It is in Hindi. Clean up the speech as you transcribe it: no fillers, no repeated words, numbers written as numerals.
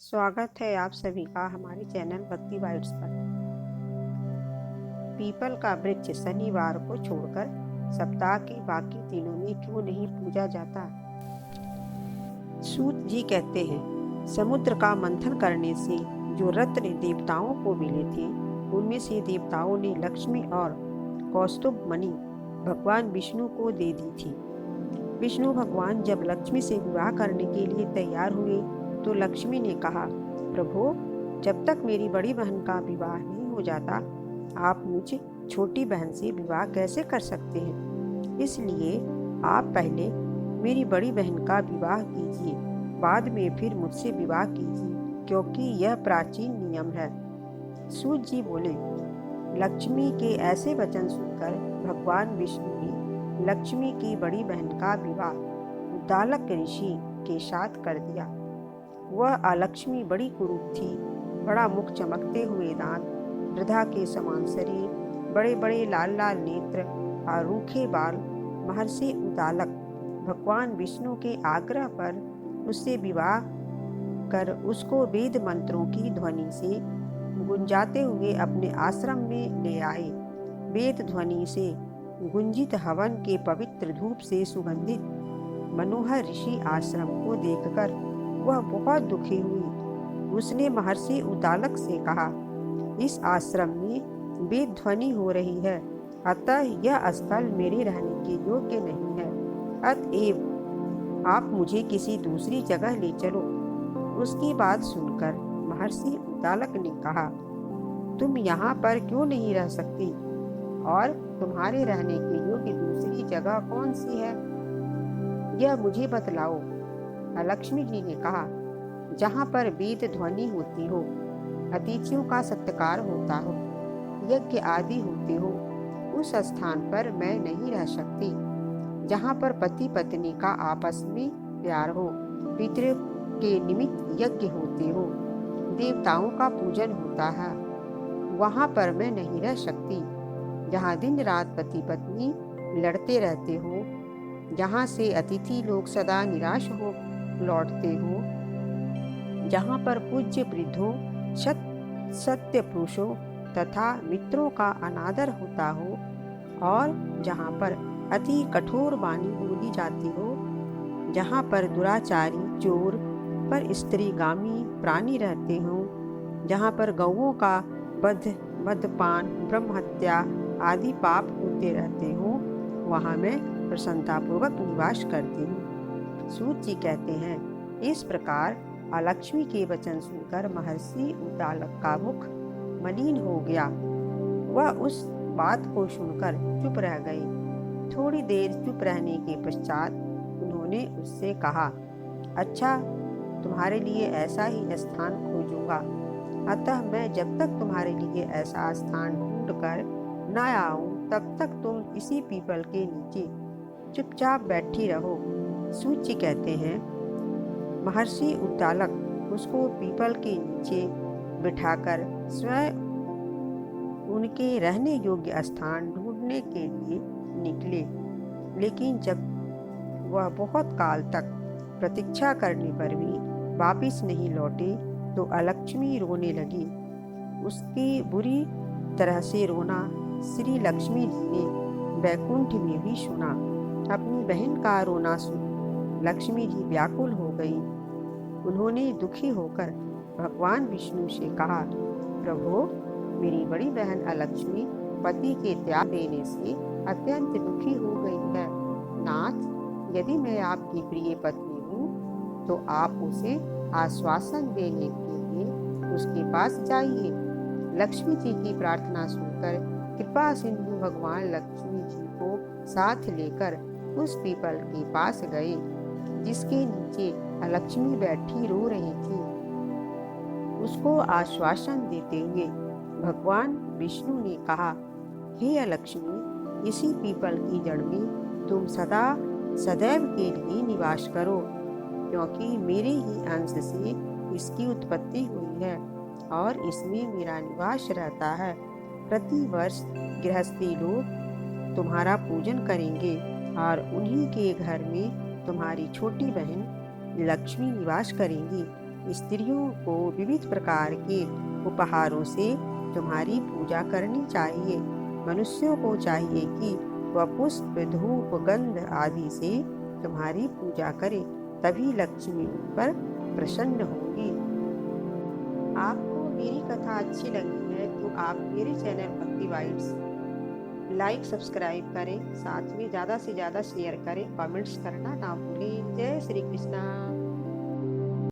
स्वागत है आप सभी का हमारे चैनल भक्ति वाइब्स पर। पीपल का वृक्ष शनिवार को छोड़कर सप्ताह के बाकी दिनों में क्यों नहीं पूजा जाता? सूत जी कहते हैं, समुद्र का मंथन करने से जो रत्न देवताओं को मिले थे, उनमें से देवताओं ने लक्ष्मी और कौस्तुभ मणि भगवान विष्णु को दे दी थी। विष्णु भगवान जब लक्ष्मी से विवाह करने के लिए तैयार हुए तो लक्ष्मी ने कहा, प्रभु, जब तक मेरी बड़ी बहन का विवाह नहीं हो जाता, आप मुझे छोटी बहन से विवाह कैसे कर सकते हैं? इसलिए आप पहले मेरी बड़ी बहन का विवाह कीजिए, बाद में फिर मुझसे विवाह कीजिए, क्योंकि यह प्राचीन नियम है। सूत जी बोले, लक्ष्मी के ऐसे वचन सुनकर भगवान विष्णु ने लक्ष्मी की बड़ी बहन का विवाह उद्दालक ऋषि के साथ कर दिया। वह अलक्ष्मी बड़ी कुरूप थी, बड़ा मुख, चमकते हुए दांत, वृद्धा के समान शरीर, बड़े बड़े लाल लाल नेत्र और रूखे बाल। महर्षि उद्दालक भगवान विष्णु के आग्रह पर उससे विवाह कर उसको वेद मंत्रों की ध्वनि से गुंजाते हुए अपने आश्रम में ले आए। वेद ध्वनि से गुंजित हवन के पवित्र धूप से सुगंधित मनोहर ऋषि आश्रम को देखकर वह बहुत दुखी हुई। उसने महर्षि उद्दालक से कहा, इस आश्रम में वेद ध्वनि हो रही है, अतः यह स्थल मेरे रहने के योग्य नहीं है। अतएव आप मुझे किसी दूसरी जगह ले चलो। उसकी बात सुनकर महर्षि उद्दालक ने कहा, तुम यहाँ पर क्यों नहीं रह सकती, और तुम्हारे रहने के योग्य दूसरी जगह कौन सी है, यह मुझे बतलाओ। लक्ष्मी जी ने कहा, जहाँ पर वेद ध्वनि होती हो, अतिथियों का सत्कार होता हो, यज्ञ आदि होते हो, उस स्थान पर मैं नहीं रह सकती। जहाँ पर पति पत्नी का आपस में प्यार हो, पितरों के निमित्त यज्ञ होते हो, देवताओं का पूजन होता है, वहाँ पर मैं नहीं रह सकती। जहाँ दिन रात पति पत्नी लड़ते रहते हो, जहाँ से अतिथि लोग सदा निराश हो लौटते हो, जहाँ पर पूज्य वृद्धों, सत्य पुरुषों तथा मित्रों का अनादर होता हो, और जहाँ पर अति कठोर वाणी बोली जाती हो, जहाँ पर दुराचारी, चोर, पर स्त्रीगामी प्राणी रहते हो, जहाँ पर गौओं का वध, मद्यपान, ब्रह्महत्या आदि पाप होते रहते हो, वहाँ मैं प्रसन्नतापूर्वक निवास करती हूँ। सूत जी कहते हैं, इस प्रकार अलक्ष्मी के वचन सुनकर महर्षि उद्दालक का मुख मलिन हो गया। वह उस बात को सुनकर चुप रह गए। थोड़ी देर चुप रहने के पश्चात उन्होंने उससे कहा, अच्छा, तुम्हारे लिए ऐसा ही स्थान खोजूंगा, अतः मैं जब तक तुम्हारे लिए ऐसा स्थान ढूंढ कर न आऊं, तब तक तुम इसी पीपल के नीचे चुपचाप बैठी रहो। सूत जी कहते हैं, महर्षि उद्दालक उसको पीपल के नीचे बिठाकर स्वयं उनके रहने योग्य स्थान ढूंढने के लिए निकले। लेकिन जब वह बहुत काल तक प्रतीक्षा करने पर भी वापिस नहीं लौटे तो अलक्ष्मी रोने लगी। उसकी बुरी तरह से रोना श्री लक्ष्मी जी ने वैकुंठ में भी सुना। अपनी बहन का रोना सुन लक्ष्मी जी व्याकुल हो गई। उन्होंने दुखी होकर भगवान विष्णु से कहा, प्रभु, मेरी बड़ी बहन अलक्ष्मी पति के त्याग देने से अत्यंत दुखी हो गई है। नाथ, यदि मैं आपकी प्रिय पत्नी हूँ तो आप उसे आश्वासन देने के लिए उसके पास जाइए। लक्ष्मी जी की प्रार्थना सुनकर कृपा सिंधु भगवान लक्ष्मी जी को साथ लेकर उस पीपल के पास गए, जिसके नीचे अलक्ष्मी बैठी रो रही थी। उसको आश्वासन देते हुए भगवान विष्णु ने कहा, हे अलक्ष्मी, इसी पीपल की जड़ में तुम सदा सदैव के लिए निवास करो, क्योंकि मेरे ही अंश से इसकी उत्पत्ति हुई है और इसमें मेरा निवास रहता है। प्रति वर्ष गृहस्थी लोग तुम्हारा पूजन करेंगे और उन्हीं के घर में तुम्हारी छोटी बहन लक्ष्मी निवास करेंगी। स्त्रियों को विविध प्रकार के उपहारों से तुम्हारी पूजा करनी चाहिए। मनुष्यों को चाहिए कि वह पुष्प, धूप, गंध आदि से तुम्हारी पूजा करे, तभी लक्ष्मी उन पर प्रसन्न होगी। आपको मेरी कथा अच्छी लगी है तो आप मेरे चैनल भक्ति वाइब्स लाइक सब्सक्राइब करें, साथ में ज़्यादा से ज़्यादा शेयर करें, कमेंट्स करना ना भूलें। जय श्री कृष्णा।